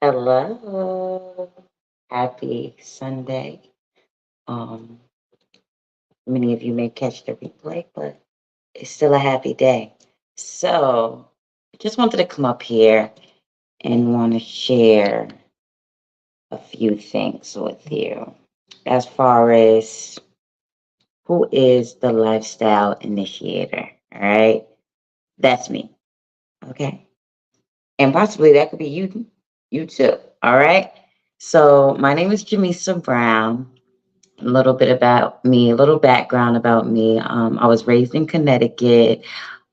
Hello. Happy Sunday. Um, Many of you may catch the replay, but it's still a happy day. So, I just wanted to come up here and want to share a few things with you as far as who is the lifestyle initiator. All right. That's me. Okay. And possibly that could be you too. All right. So, my name is Jamisa Brown. A little bit about me, a little background about me. I was raised in Connecticut.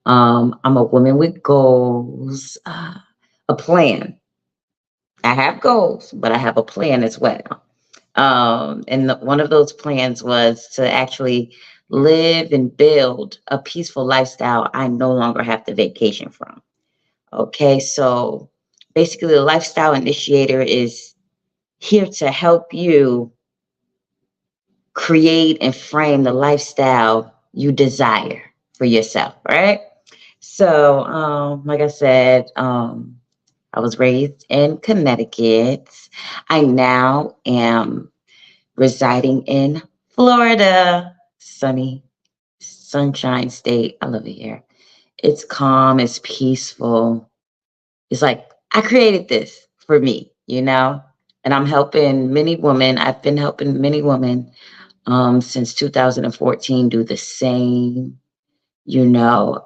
I'm a woman with goals, a plan. I have goals, but I have a plan as well. One of those plans was to actually live and build a peaceful lifestyle I no longer have to vacation from. Okay, so basically, the lifestyle initiator is here to help you create and frame the lifestyle you desire for yourself, right? So, like I said, I was raised in Connecticut. I now am residing in Florida, sunny, sunshine state. I love it here. It's calm, it's peaceful. It's like I created this for me, and I'm helping many women. I've been helping many women since 2014 do the same. You know,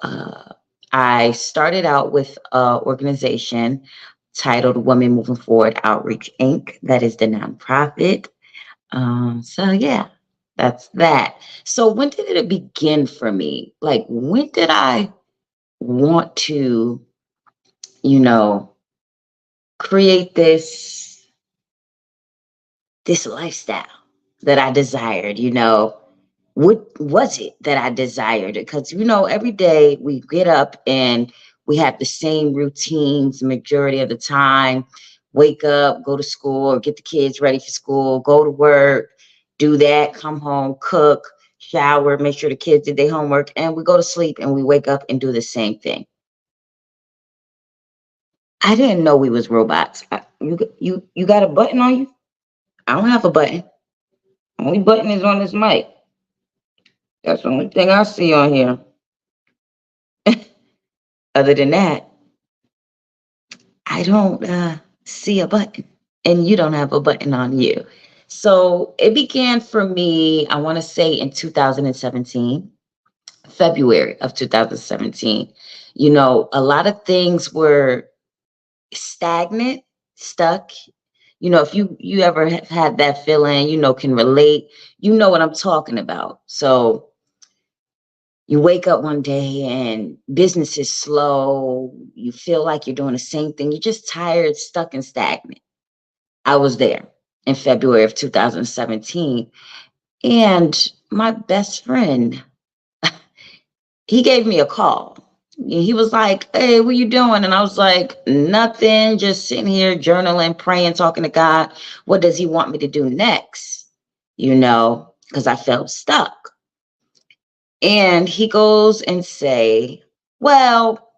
I started out with an organization titled Women Moving Forward Outreach Inc. That is the nonprofit. So yeah, that's that. So when did it begin for me? Like when did I want to, you know, create this lifestyle that I desired, what was it that I desired? Because, every day we get up and we have the same routines majority of the time. Wake up, go to school, or get the kids ready for school, go to work, do that, come home, cook, shower, make sure the kids did their homework, and we go to sleep and we wake up and do the same thing. I didn't know we was robots. You got a button on you? I don't have a button. Only button is on this mic. That's the only thing I see on here. Other than that, I don't see a button, and you don't have a button on you. So it began for me, I want to say in 2017, February of 2017. A lot of things were stagnant, stuck. If you ever have had that feeling, can relate, you know what I'm talking about. So you wake up one day and business is slow. You feel like you're doing the same thing. You're just tired, stuck, and stagnant. I was there in February of 2017. And my best friend, he gave me a call. He was like, "Hey, what you doing?" And I was like, "Nothing, just sitting here journaling, praying, talking to God. What does he want me to do next?" Because I felt stuck. And he goes and say, "Well,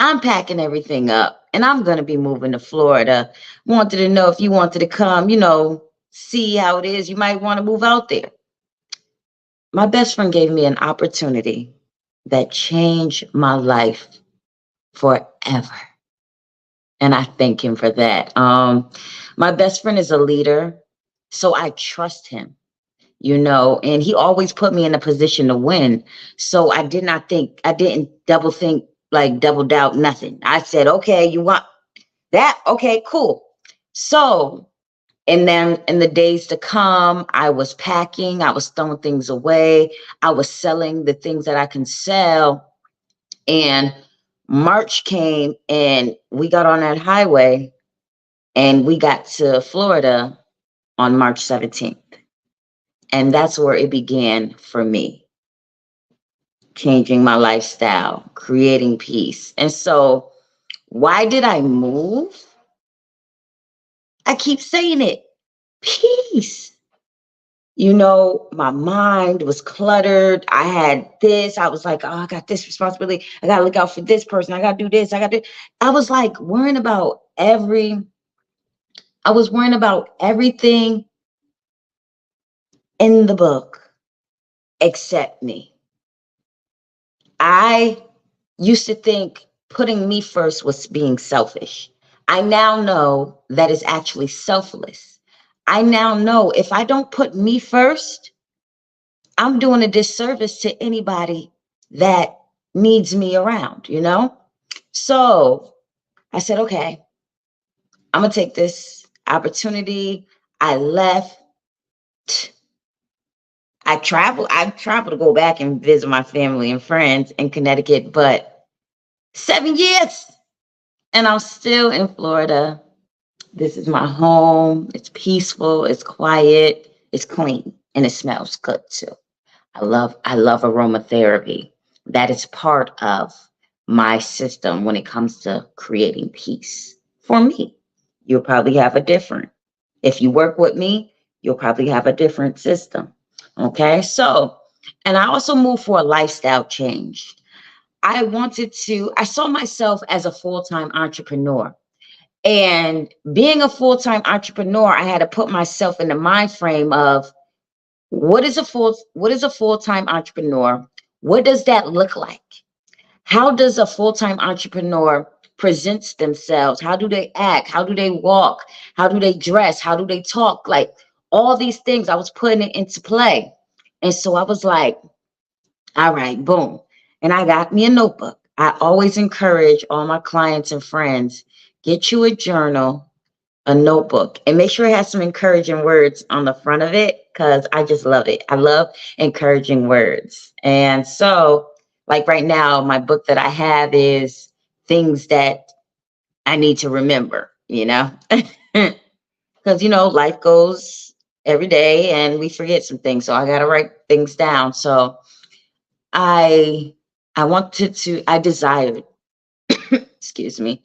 I'm packing everything up and I'm going to be moving to Florida. Wanted to know if you wanted to come, see how it is. You might want to move out there." My best friend gave me an opportunity that changed my life forever. And I thank him for that. My best friend is a leader, so I trust him, and he always put me in a position to win. So I didn't double think, like double doubt, nothing. I said, okay, you want that? Okay, cool. So, and then in the days to come, I was packing, I was throwing things away, I was selling the things that I can sell. And March came and we got on that highway and we got to Florida on March 17th. And that's where it began for me, changing my lifestyle, creating peace. And so, why did I move? I keep saying it, peace. My mind was cluttered. I had this. I was like, oh, I got this responsibility. I got to look out for this person. I got to do this. I was like worrying about every I was worrying about everything in the book except me. I used to think putting me first was being selfish. I now know that is actually selfless. I now know if I don't put me first, I'm doing a disservice to anybody that needs me around, you know? So I said, okay, I'm going to take this opportunity. I left. I traveled to go back and visit my family and friends in Connecticut, but 7 years and I'm still in Florida. This is my home. It's peaceful, it's quiet, it's clean, and it smells good too. I love aromatherapy. That is part of my system when it comes to creating peace. For me, you'll probably have a different. If you work with me, you'll probably have a different system. Okay? So, and I also moved for a lifestyle change. I saw myself as a full-time entrepreneur. And being a full-time entrepreneur, I had to put myself in the mind frame of what is a full-time entrepreneur? What does that look like? How does a full-time entrepreneur presents themselves? How do they act? How do they walk? How do they dress? How do they talk? Like all these things, I was putting it into play. And so I was like, all right, boom. And I got me a notebook. I always encourage all my clients and friends, get you a journal, a notebook, and make sure it has some encouraging words on the front of it because I just love it. I love encouraging words. And so, like right now, my book that I have is things that I need to remember, you know, because, life goes every day and we forget some things. So I got to write things down. So I, I desired, excuse me,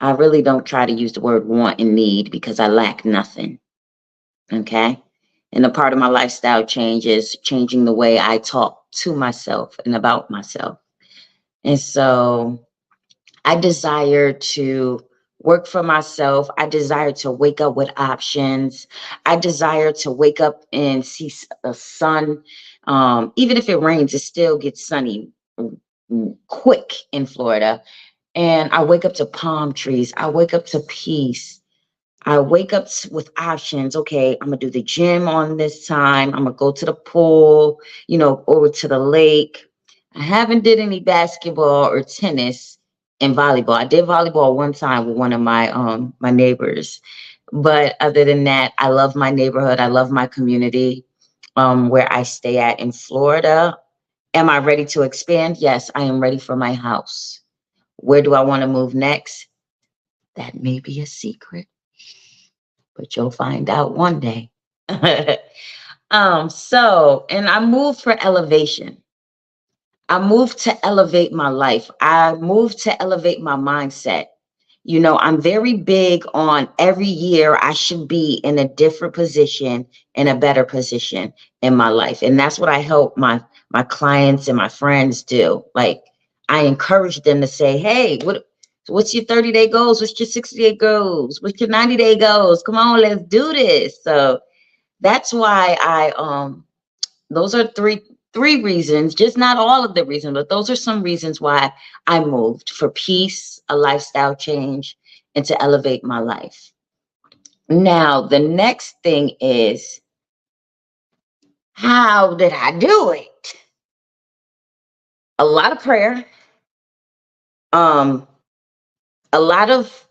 I really don't try to use the word want and need because I lack nothing. Okay. And a part of my lifestyle change is changing the way I talk to myself and about myself. And so I desire to work for myself. I desire to wake up with options. I desire to wake up and see the sun. Even if it rains, it still gets sunny quick in Florida. And I wake up to palm trees. I wake up to peace. I wake up with options. Okay, I'm gonna do the gym on this time. I'm gonna go to the pool, over to the lake. I haven't did any basketball or tennis and volleyball. I did volleyball one time with one of my neighbors. But other than that, I love my neighborhood. I love my community where I stay at in Florida. Am I ready to expand? Yes, I am ready for my house. Where do I want to move next? That may be a secret, but you'll find out one day. And I moved for elevation. I moved to elevate my life. I moved to elevate my mindset. I'm very big on every year I should be in a different position, in a better position in my life. And that's what I help my clients and my friends do. Like I encourage them to say, hey, what's your 30-day goals? What's your 60-day goals? What's your 90-day goals? Come on, let's do this. So that's why those are three reasons, just not all of the reasons, but those are some reasons why I moved for peace, a lifestyle change, and to elevate my life. Now, the next thing is, how did I do it? A lot of prayer, um, a lot of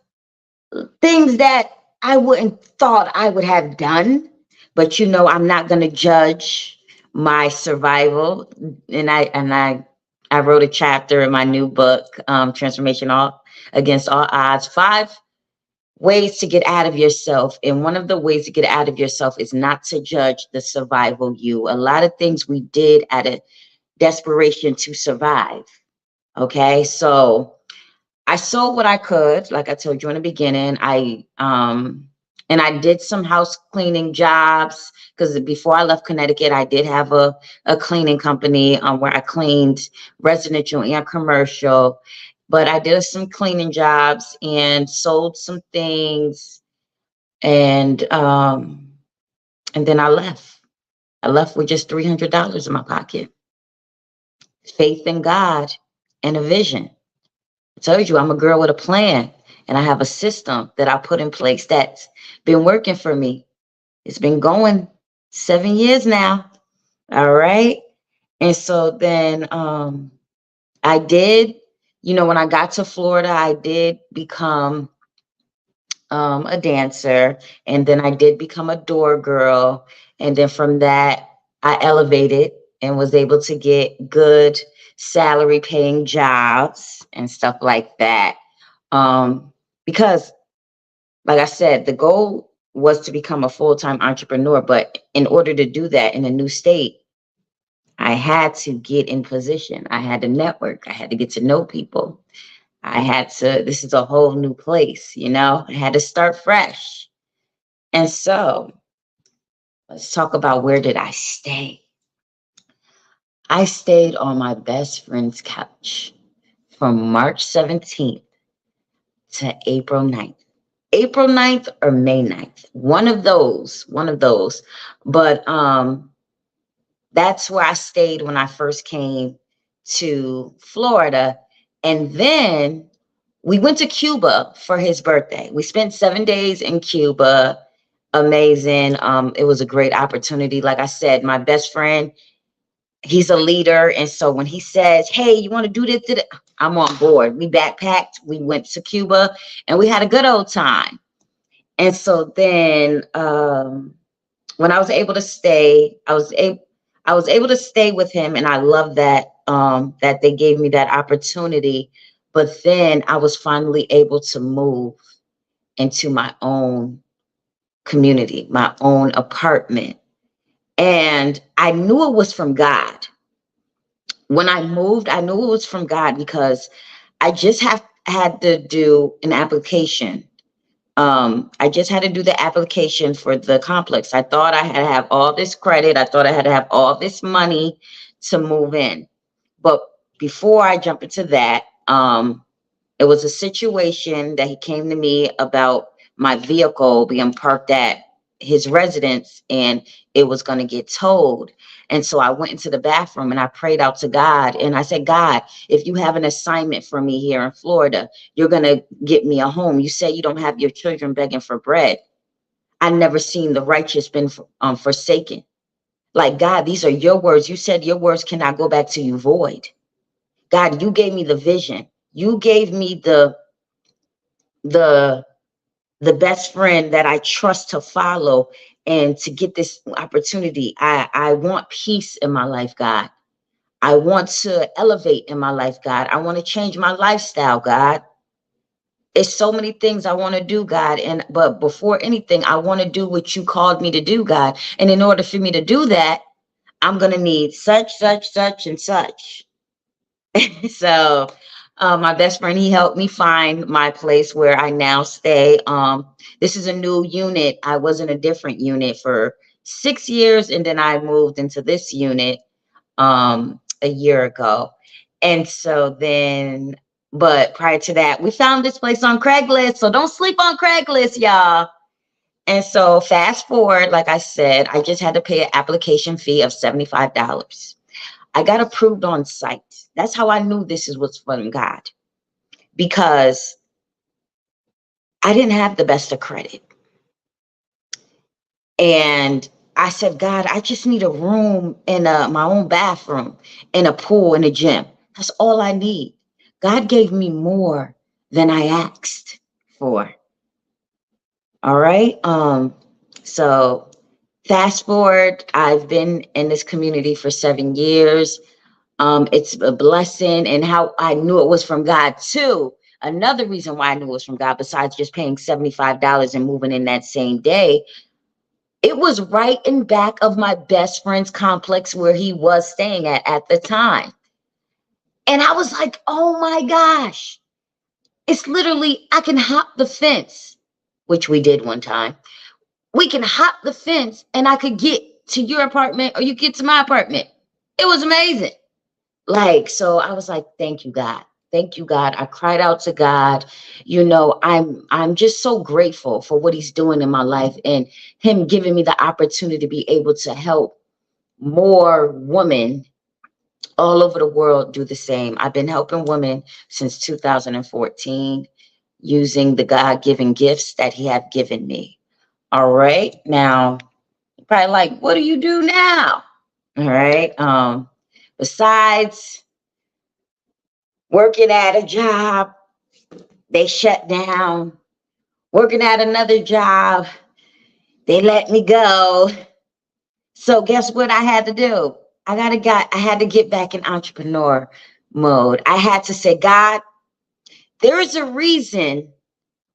things that I wouldn't thought I would have done, but I'm not going to judge my survival. And I wrote a chapter in my new book, Transformation All Against All Odds, 5 ways to get out of yourself. And one of the ways to get out of yourself is not to judge the survival you. A lot of things we did out of desperation to survive. Okay, so I sold what I could, like I told you in the beginning. And I did some house cleaning jobs because before I left Connecticut, I did have a cleaning company where I cleaned residential and commercial. But I did some cleaning jobs and sold some things. And and then I left. I left with just $300 in my pocket. Faith in God and a vision. I told you I'm a girl with a plan, and I have a system that I put in place that's been working for me. It's been going 7 years now. All right. And so then I did, when I got to Florida, I did become a dancer, and then I did become a door girl. And then from that, I elevated and was able to get good salary paying jobs and stuff like that. Because, like I said, the goal was to become a full-time entrepreneur. But in order to do that in a new state, I had to get in position. I had to network. I had to get to know people. This is a whole new place, I had to start fresh. And so let's talk about, where did I stay? I stayed on my best friend's couch from March 17th to April 9th. April 9th or May 9th. One of those. But that's where I stayed when I first came to Florida. And then we went to Cuba for his birthday. We spent 7 days in Cuba. Amazing. It was a great opportunity. Like I said, my best friend, he's a leader. And so when he says, hey, you want to do this? I'm on board. We backpacked. We went to Cuba and we had a good old time. And so then when I was able to stay, I was able to stay with him, and I love that that they gave me that opportunity. But then I was finally able to move into my own community, my own apartment. And I knew it was from God. When I moved, I knew it was from God because I just had to do an application. I just had to do the application for the complex. I thought I had to have all this credit. I thought I had to have all this money to move in. But before I jump into that, it was a situation that he came to me about my vehicle being parked at his residence, and it was going to get towed. And so I went into the bathroom and I prayed out to God. And I said, God, if you have an assignment for me here in Florida, you're going to get me a home. You say you don't have your children begging for bread. I never seen the righteous been forsaken. Like, God, these are your words. You said your words cannot go back to you void. God, you gave me the vision. You gave me the best friend that I trust to follow and to get this opportunity. I want peace in my life, God. I want to elevate in my life, God. I want to change my lifestyle, God. It's so many things I want to do, God. But before anything, I want to do what you called me to do, God. And in order for me to do that, I'm going to need such, and such. So my best friend, he helped me find my place where I now stay. This is a new unit. I was in a different unit for 6 years, and then I moved into this unit a year ago. And so then, but prior to that, we found this place on Craigslist. So don't sleep on Craigslist, y'all. And so fast forward, like I said, I just had to pay an application fee of $75. I got approved on site. That's how I knew this was from God, because I didn't have the best of credit. And I said, God, I just need a room and my own bathroom and a pool and a gym. That's all I need. God gave me more than I asked for. All right. So fast forward, I've been in this community for 7 years. It's a blessing, and how I knew it was from God too. Another reason why I knew it was from God, besides just paying $75 and moving in that same day, it was right in back of my best friend's complex where he was staying at the time. And I was like, oh my gosh, it's literally, I can hop the fence, which we did one time. We can hop the fence and I could get to your apartment or you get to my apartment. It was amazing. Like, so I was like, thank you, God. thank you, God. I cried out to God. I'm just so grateful for what he's doing in my life and him giving me the opportunity to be able to help more women all over the world do the same. I've been helping women since 2014 using the God-given gifts that he have given me. All right. Now, you're probably like, what do you do now? All right. Besides working at a job, they shut down. Working at another job, they let me go. So guess what I had to do? I had to get back in entrepreneur mode. I had to say, God, there is a reason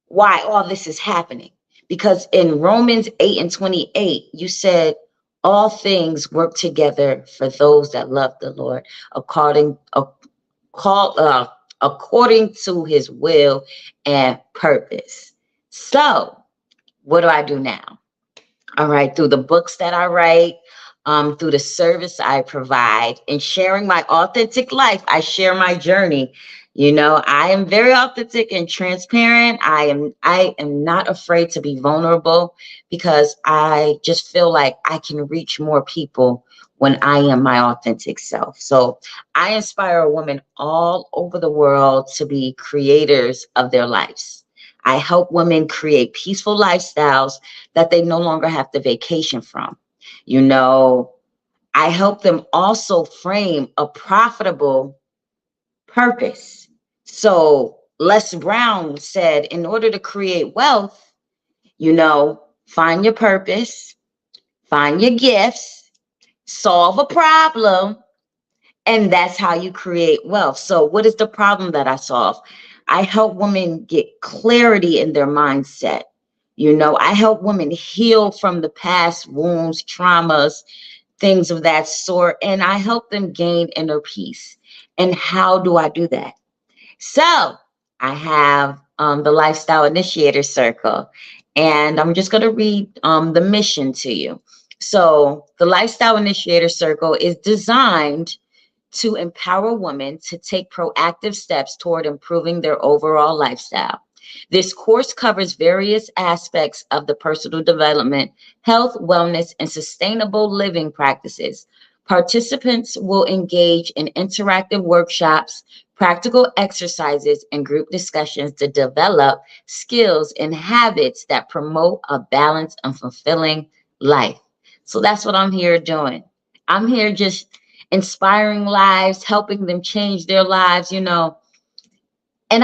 why all this is happening. Because in Romans 8:28, you said all things work together for those that love the Lord according according to his will and purpose. So what do I do now? All right, through the books that I write, through the service I provide, and sharing my authentic life, I share my journey. I am very authentic and transparent. I am not afraid to be vulnerable because I just feel like I can reach more people when I am my authentic self. So I inspire a woman all over the world to be creators of their lives. I help women create peaceful lifestyles that they no longer have to vacation from. You know, I help them also frame a profitable purpose. So Les Brown said, in order to create wealth, find your purpose, find your gifts, solve a problem, and that's how you create wealth. So what is the problem that I solve? I help women get clarity in their mindset. I help women heal from the past wounds, traumas, things of that sort, and I help them gain inner peace. And how do I do that? So I have the Lifestyle Initiator Circle, and I'm just going to read the mission to you. So the Lifestyle Initiator Circle is designed to empower women to take proactive steps toward improving their overall lifestyle. This course covers various aspects of the personal development, health, wellness, and sustainable living practices. Participants will engage in interactive workshops, practical exercises, and group discussions to develop skills and habits that promote a balanced and fulfilling life. So that's what I'm here doing. I'm here just inspiring lives, helping them change their lives, And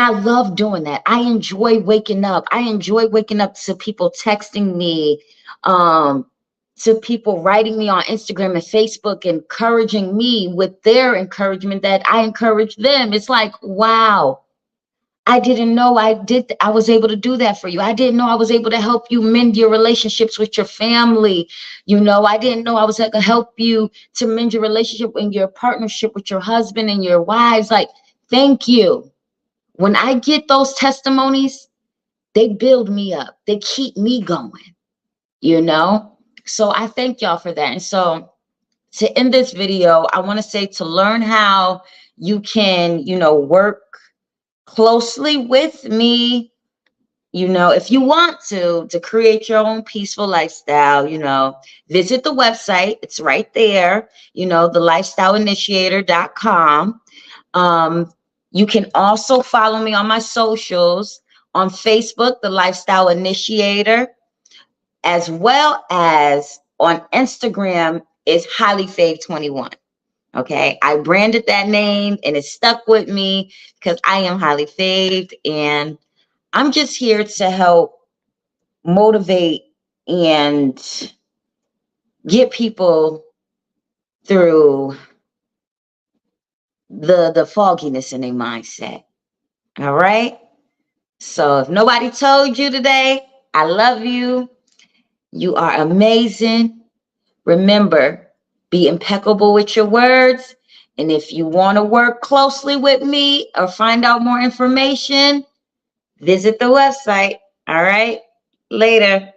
I love doing that. I enjoy waking up. I enjoy waking up to people texting me, to people writing me on Instagram and Facebook, encouraging me with their encouragement that I encourage them. It's like, wow, I didn't know I was able to do that for you. I didn't know I was able to help you mend your relationships with your family. I didn't know I was able to help you to mend your relationship and your partnership with your husband and your wives. Like, thank you. When I get those testimonies, they build me up. They keep me going, So I thank y'all for that. And so to end this video, I want to say to learn how you can, work closely with me, if you want to create your own peaceful lifestyle, visit the website. It's right there, thelifestyleinitiator.com. You can also follow me on my socials on Facebook, The Lifestyle Initiator, as well as on Instagram is HighlyFave21. Okay, I branded that name and it stuck with me because I am highly favored, and I'm just here to help motivate and get people through the fogginess in their mindset. All right. So if nobody told you today, I love you. You are amazing. Remember, be impeccable with your words. And if you want to work closely with me or find out more information, visit the website. All right. Later.